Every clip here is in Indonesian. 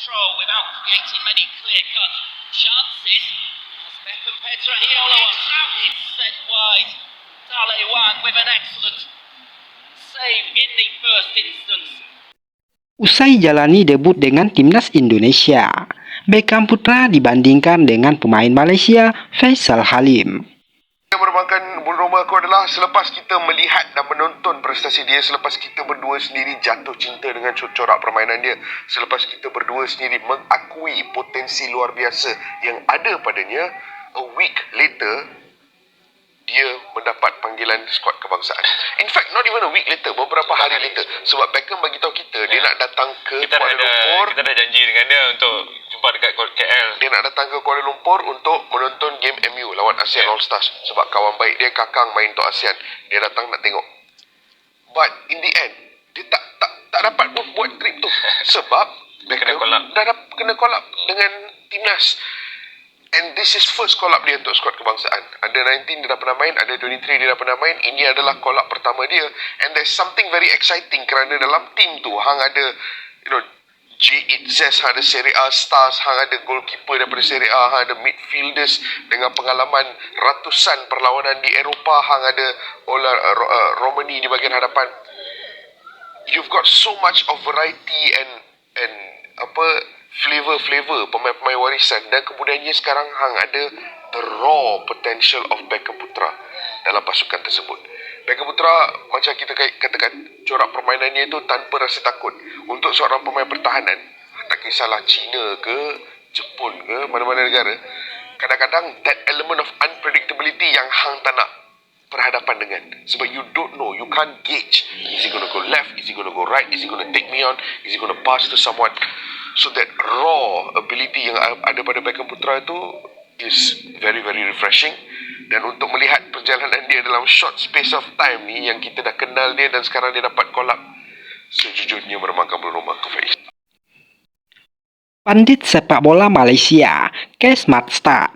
control without creating many clear-cut chances. As Beckham Petra Hiolo out, it's sent wide. Dale Wang with an excellent save in the first instance. Usai jalani debut dengan timnas Indonesia, Beckham Putra dibandingkan dengan pemain Malaysia Faisal Halim. Yang merupakan bulu roma aku adalah selepas kita melihat dan menonton prestasi dia, selepas kita berdua sendiri jatuh cinta dengan corak permainan dia, selepas kita berdua sendiri mengakui potensi luar biasa yang ada padanya, a week later dia mendapat panggilan skuad kebangsaan. In fact, not even a week later, beberapa hari later. Sebab Beckham bagi tahu kita, dia nak datang ke Kuala Lumpur. Kita dah janji dengan dia untuk jumpa dekat KL. Dia nak datang ke Kuala Lumpur untuk menonton game MU lawan ASEAN All Stars. Sebab kawan baik dia, Kakang, main untuk ASEAN. Dia datang nak tengok. But in the end, dia tak dapat pun buat trip tu. Sebab Beckham dah kena call up dengan timnas. And this is first call up dia untuk skuad kebangsaan. Ada 19 dia dah pernah main, ada 23 dia dah pernah main. Ini adalah call up pertama dia. And there's something very exciting kerana dalam team tu hang ada, G8Z, hang ada Serie A stars, hang ada goalkeeper daripada Serie A, hang ada midfielders dengan pengalaman ratusan perlawanan di Eropah, hang ada Romani di bahagian hadapan. You've got so much of variety and flavor pemain-pemain warisan, dan kemudiannya sekarang hang ada the raw potential of Beckham Putra dalam pasukan tersebut. Beckham Putra, macam kita katakan, corak permainannya itu tanpa rasa takut. Untuk seorang pemain pertahanan, tak kisahlah China ke Jepun ke mana-mana negara, kadang-kadang that element of unpredictability yang hang tak nak berhadapan dengan. Sebab you don't know, you can't gauge, is he going to go left, is he going to go right, is he going to take me on, is he going to pass to someone. So that raw ability yang ada pada Beckham Putra itu is very, very refreshing. Dan untuk melihat perjalanan dia dalam short space of time ni, yang kita dah kenal dia dan sekarang dia dapat call up, sejujurnya meremangkan bulu roma aku, Faiz. Pandit sepak bola Malaysia, Kes Matstad,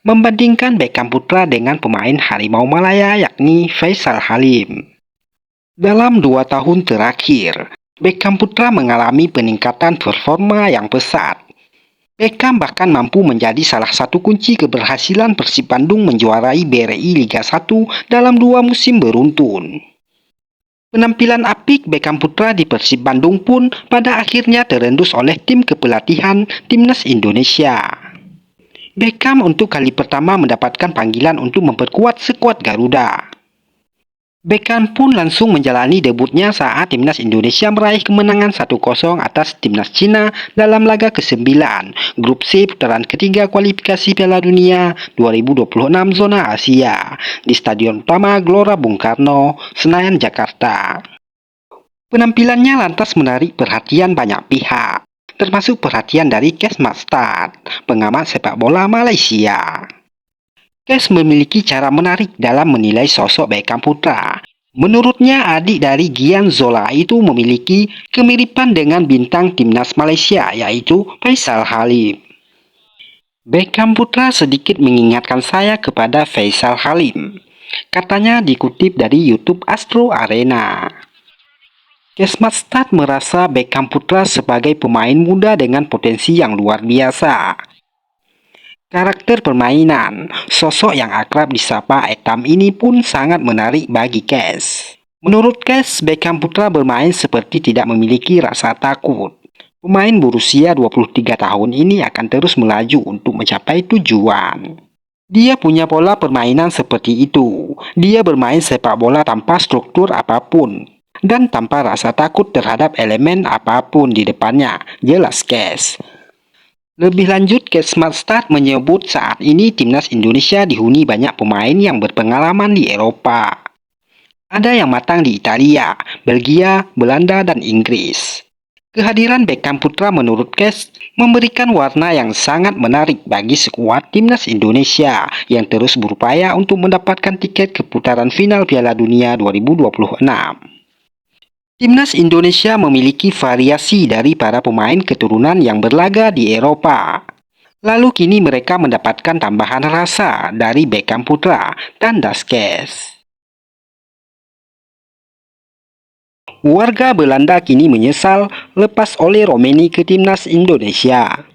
membandingkan Beckham Putra dengan pemain Harimau Malaya yakni Faisal Halim. Dalam 2 tahun terakhir, Beckham Putra mengalami peningkatan performa yang pesat. Beckham bahkan mampu menjadi salah satu kunci keberhasilan Persib Bandung menjuarai BRI Liga 1 dalam 2 musim beruntun. Penampilan apik Beckham Putra di Persib Bandung pun pada akhirnya terendus oleh tim kepelatihan Timnas Indonesia. Beckham untuk kali pertama mendapatkan panggilan untuk memperkuat skuad Garuda. Beckham pun langsung menjalani debutnya saat Timnas Indonesia meraih kemenangan 1-0 atas Timnas Cina dalam laga ke-9 Grup C putaran ketiga kualifikasi Piala Dunia 2026 zona Asia di Stadion Utama Gelora Bung Karno, Senayan, Jakarta. Penampilannya lantas menarik perhatian banyak pihak, termasuk perhatian dari Kes Matstad, pengamat sepak bola Malaysia. Kes memiliki cara menarik dalam menilai sosok Beckham Putra. Menurutnya, adik dari Gian Zola itu memiliki kemiripan dengan bintang timnas Malaysia, yaitu Faisal Halim. Beckham Putra sedikit mengingatkan saya kepada Faisal Halim, katanya dikutip dari YouTube Astro Arena. Kes Matstad merasa Beckham Putra sebagai pemain muda dengan potensi yang luar biasa. Karakter permainan, sosok yang akrab disapa Etam ini pun sangat menarik bagi Kes. Menurut Kes, Beckham Putra bermain seperti tidak memiliki rasa takut. Pemain berusia 23 tahun ini akan terus melaju untuk mencapai tujuan. Dia punya pola permainan seperti itu. Dia bermain sepak bola tanpa struktur apapun dan tanpa rasa takut terhadap elemen apapun di depannya, jelas Kes. Lebih lanjut, Kes Matstad menyebut saat ini Timnas Indonesia dihuni banyak pemain yang berpengalaman di Eropa. Ada yang matang di Italia, Belgia, Belanda, dan Inggris. Kehadiran Beckham Putra menurut Kes memberikan warna yang sangat menarik bagi skuad Timnas Indonesia yang terus berupaya untuk mendapatkan tiket ke putaran final Piala Dunia 2026. Timnas Indonesia memiliki variasi dari para pemain keturunan yang berlaga di Eropa. Lalu kini mereka mendapatkan tambahan rasa dari Beckham Putra, tandas Kes. Warga Belanda kini menyesal lepas Oleh Romeni ke timnas Indonesia.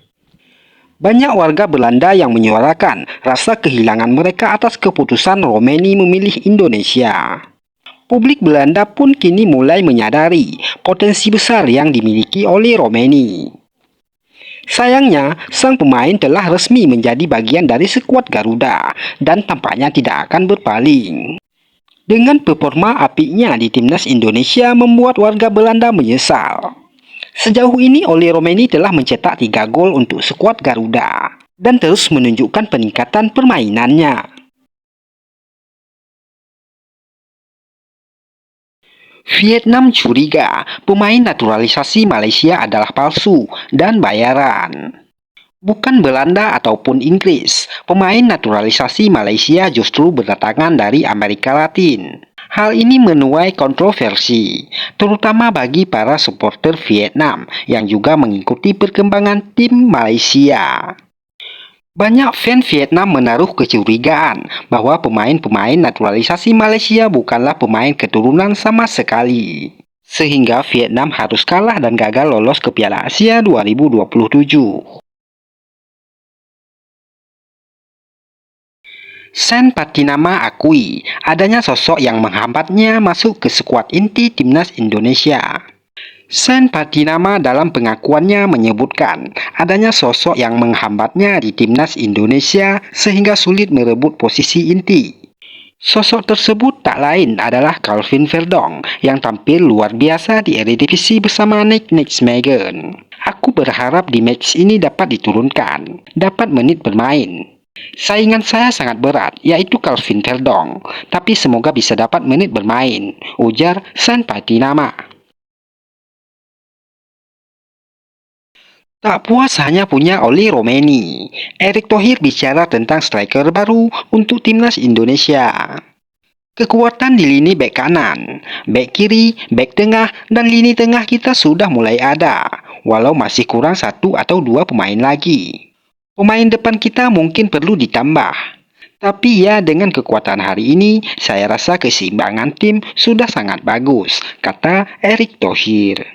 Banyak warga Belanda yang menyuarakan rasa kehilangan mereka atas keputusan Romeni memilih Indonesia. Publik Belanda pun kini mulai menyadari potensi besar yang dimiliki oleh Romeni. Sayangnya, sang pemain telah resmi menjadi bagian dari skuad Garuda dan tampaknya tidak akan berpaling. Dengan performa apiknya di timnas Indonesia membuat warga Belanda menyesal. Sejauh ini Oleh Romeni telah mencetak 3 gol untuk skuad Garuda dan terus menunjukkan peningkatan permainannya. Vietnam curiga pemain naturalisasi Malaysia adalah palsu dan bayaran. Bukan Belanda ataupun Inggris, pemain naturalisasi Malaysia justru berdatangan dari Amerika Latin. Hal ini menuai kontroversi, terutama bagi para supporter Vietnam yang juga mengikuti perkembangan tim Malaysia. Banyak fans Vietnam menaruh kecurigaan bahwa pemain-pemain naturalisasi Malaysia bukanlah pemain keturunan sama sekali. Sehingga Vietnam harus kalah dan gagal lolos ke Piala Asia 2027. Sen Patinama akui adanya sosok yang menghambatnya masuk ke skuad inti timnas Indonesia. Sen Patinama dalam pengakuannya menyebutkan adanya sosok yang menghambatnya di timnas Indonesia sehingga sulit merebut posisi inti. Sosok tersebut tak lain adalah Calvin Verdong yang tampil luar biasa di Eredivisie bersama Nick Nijmegen. Aku berharap di match ini dapat diturunkan, dapat menit bermain. Saingan saya sangat berat, yaitu Calvin Verdong, tapi semoga bisa dapat menit bermain, ujar Sen Patinama. Tak puas hanya punya Oleh Romeni, Erick Thohir bicara tentang striker baru untuk timnas Indonesia. Kekuatan di lini bek kanan, bek kiri, bek tengah, dan lini tengah kita sudah mulai ada, walau masih kurang 1 atau 2 pemain lagi. Pemain depan kita mungkin perlu ditambah. Tapi ya dengan kekuatan hari ini, saya rasa keseimbangan tim sudah sangat bagus, kata Erick Thohir.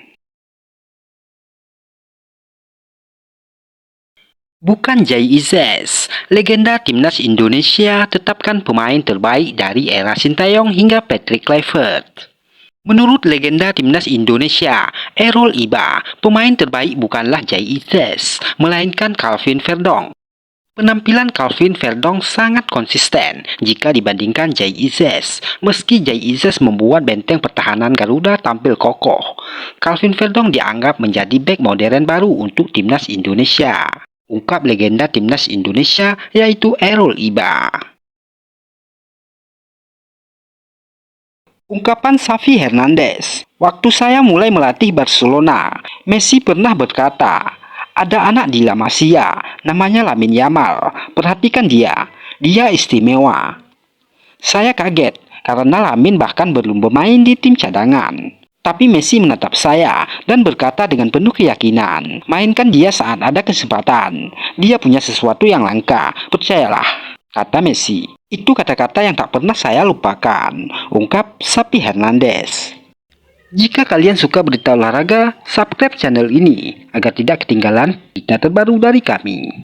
Bukan Jay Izzes, legenda timnas Indonesia tetapkan pemain terbaik dari era Sintayong hingga Patrick Kluivert. Menurut legenda timnas Indonesia, Errol Iba, pemain terbaik bukanlah Jay Izzes, melainkan Calvin Verdong. Penampilan Calvin Verdong sangat konsisten jika dibandingkan Jay Izzes. Meski Jay Izzes membuat benteng pertahanan Garuda tampil kokoh, Calvin Verdong dianggap menjadi bek modern baru untuk timnas Indonesia, ungkap legenda timnas Indonesia yaitu Errol Iba. Ungkapan Xavi Hernandez, waktu saya mulai melatih Barcelona, Messi pernah berkata, ada anak di La Masia, namanya Lamine Yamal, perhatikan dia istimewa. Saya kaget, karena Lamine bahkan belum bermain di tim cadangan. Tapi Messi menatap saya dan berkata dengan penuh keyakinan, mainkan dia saat ada kesempatan, dia punya sesuatu yang langka, percayalah, kata Messi. Itu kata-kata yang tak pernah saya lupakan, ungkap Xavi Hernandez. Jika kalian suka berita olahraga, subscribe channel ini agar tidak ketinggalan berita terbaru dari kami.